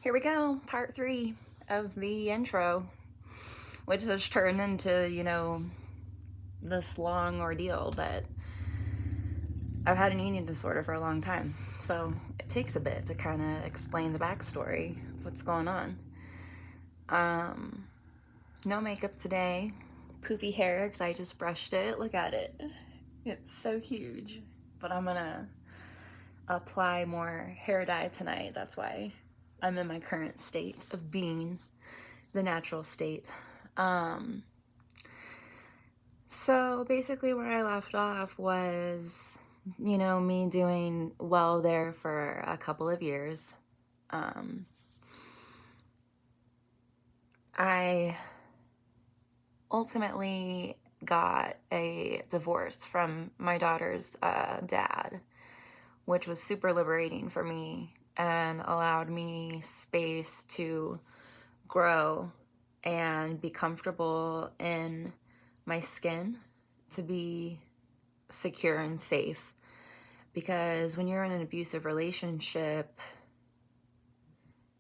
Here we go, part 3 of the intro, which has turned into, this long ordeal, but I've had an eating disorder for a long time, so it takes a bit to kind of explain the backstory of what's going on. No makeup today, poofy hair because I just brushed it. Look at it. It's so huge, but I'm gonna apply more hair dye tonight. That's why I'm in my current state of being, the natural state. So basically where I left off was, me doing well there for a couple of years. I ultimately got a divorce from my daughter's dad, which was super liberating for me and allowed me space to grow and be comfortable in my skin, to be secure and safe. Because when you're in an abusive relationship,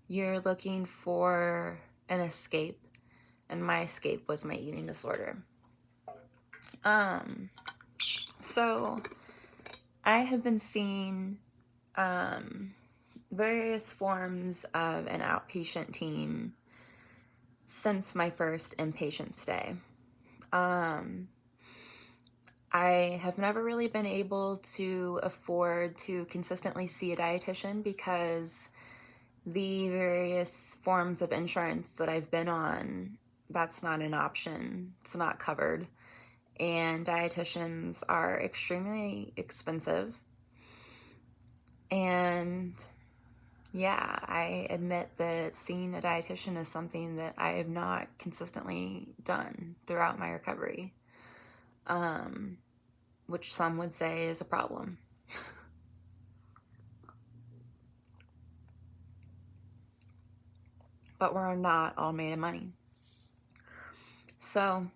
you're looking for an escape, and my escape was my eating disorder. So I have been seeing various forms of an outpatient team since my first inpatient stay. I have never really been able to afford to consistently see a dietitian because the various forms of insurance that I've been on, that's not an option. It's not covered. And dietitians are extremely expensive. And yeah, I admit that seeing a dietitian is something that I have not consistently done throughout my recovery, which some would say is a problem. But we're not all made of money. So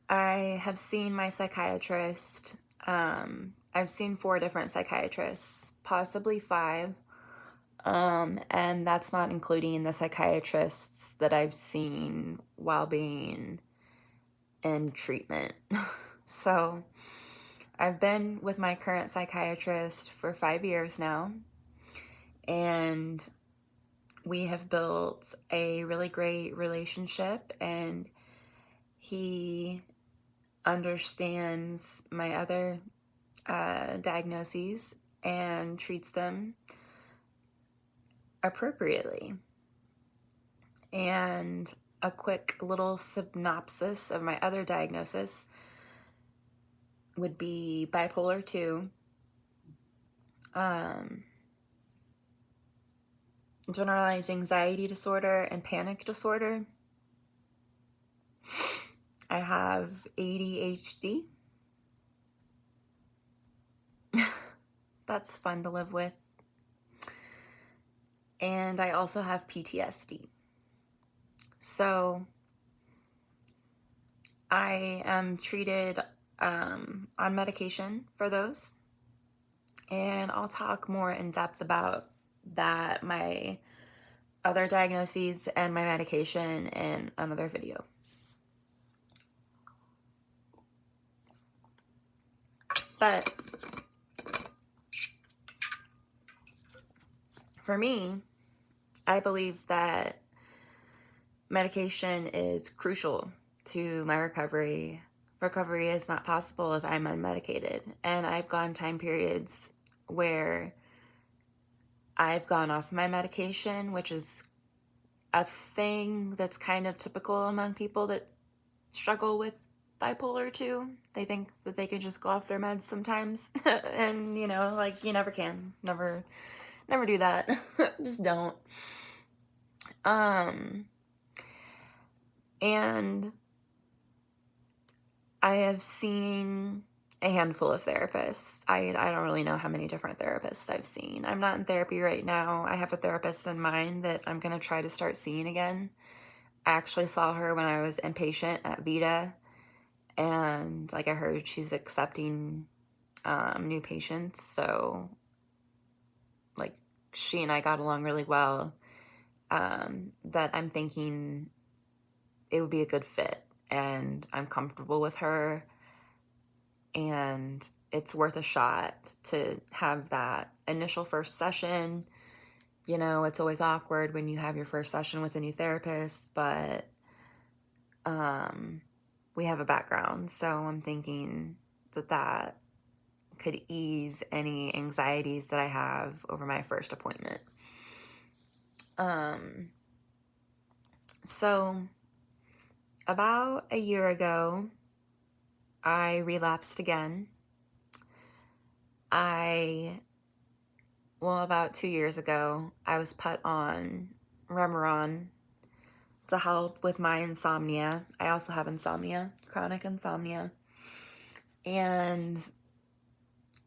I have seen my psychiatrist. I've seen 4 different psychiatrists, possibly 5. And that's not including the psychiatrists that I've seen while being in treatment. So I've been with my current psychiatrist for 5 years now, and we have built a really great relationship, and he understands my other diagnoses and treats them appropriately. And a quick little synopsis of my other diagnosis would be bipolar 2, generalized anxiety disorder, and panic disorder. I have ADHD. That's fun to live with. And I also have PTSD. So I am treated on medication for those. And I'll talk more in depth about that, my other diagnoses and my medication, in another video. But for me, I believe that medication is crucial to my recovery. Recovery is not possible if I'm unmedicated. And I've gone time periods where I've gone off my medication, which is a thing that's kind of typical among people that struggle with bipolar 2. They think that they can just go off their meds sometimes. And, you never can. Never do that. Just don't. And I have seen a handful of therapists. I don't really know how many different therapists I've seen. I'm not in therapy right now. I have a therapist in mind that I'm going to try to start seeing again. I actually saw her when I was inpatient at Vita, and I heard she's accepting new patients. So she and I got along really well, that I'm thinking it would be a good fit, and I'm comfortable with her, and it's worth a shot to have that initial first session. You know, it's always awkward when you have your first session with a new therapist, but we have a background, so I'm thinking that could ease any anxieties that I have over my first appointment. So about a year ago, I relapsed again. About 2 years ago, I was put on Remeron to help with my insomnia. I also have insomnia, chronic insomnia. And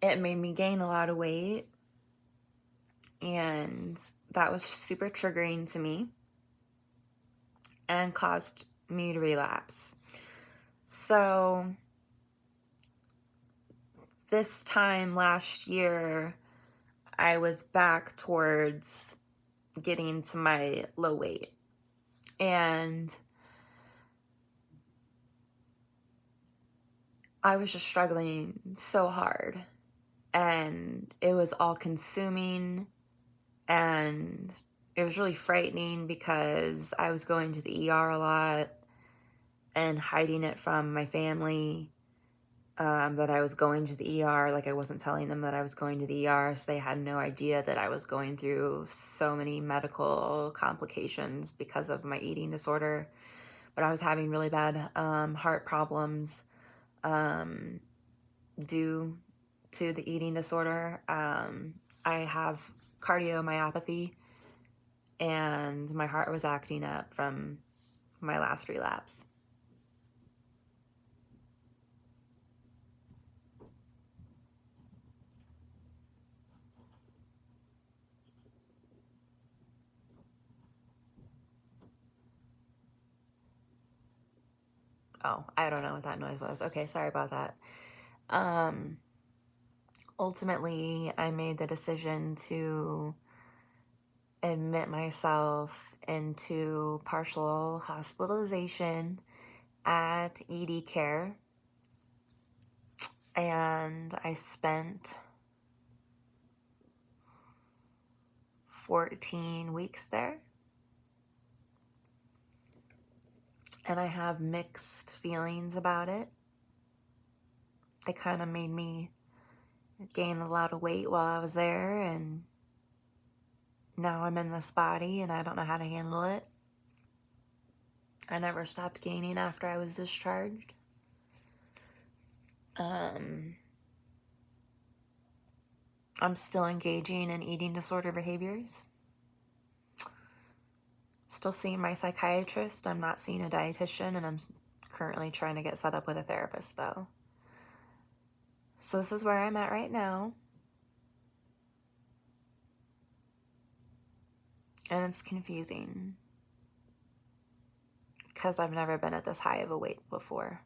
it made me gain a lot of weight. And that was super triggering to me and caused me to relapse. So this time last year, I was back towards getting to my low weight. And I was just struggling so hard. And it was all consuming. And it was really frightening because I was going to the ER a lot and hiding it from my family, that I was going to the ER. Like, I wasn't telling them that I was going to the ER, so they had no idea that I was going through so many medical complications because of my eating disorder. But I was having really bad heart problems due to the eating disorder. I have cardiomyopathy, and my heart was acting up from my last relapse. Oh, I don't know what that noise was. Okay, sorry about that. Ultimately, I made the decision to admit myself into partial hospitalization at ED Care, and I spent 14 weeks there. And I have mixed feelings about it. They kind of made me gain a lot of weight while I was there, and now I'm in this body and I don't know how to handle it. I never stopped gaining after I was discharged. I'm still engaging in eating disorder behaviors. Still seeing my psychiatrist. I'm not seeing a dietitian, and I'm currently trying to get set up with a therapist, though. So this is where I'm at right now. And it's confusing because I've never been at this high of a weight before.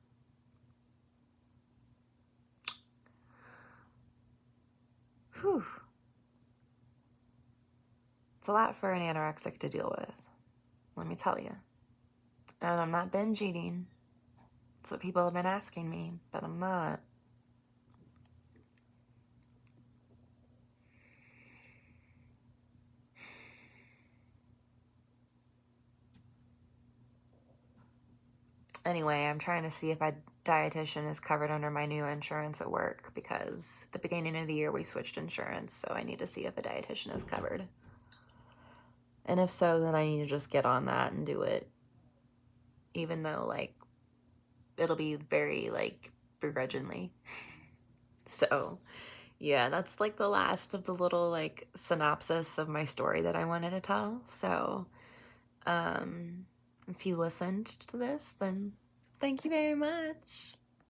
Whew. It's a lot for an anorexic to deal with, let me tell you. And I'm not binge eating. That's what people have been asking me, but I'm not. Anyway, I'm trying to see if a dietitian is covered under my new insurance at work, because at the beginning of the year we switched insurance, so I need to see if a dietitian is covered. And if so, then I need to just get on that and do it. Even though, like, it'll be very, like, begrudgingly. So, yeah, that's, like, the last of the little, like, synopsis of my story that I wanted to tell. So, if you listened to this, then thank you very much.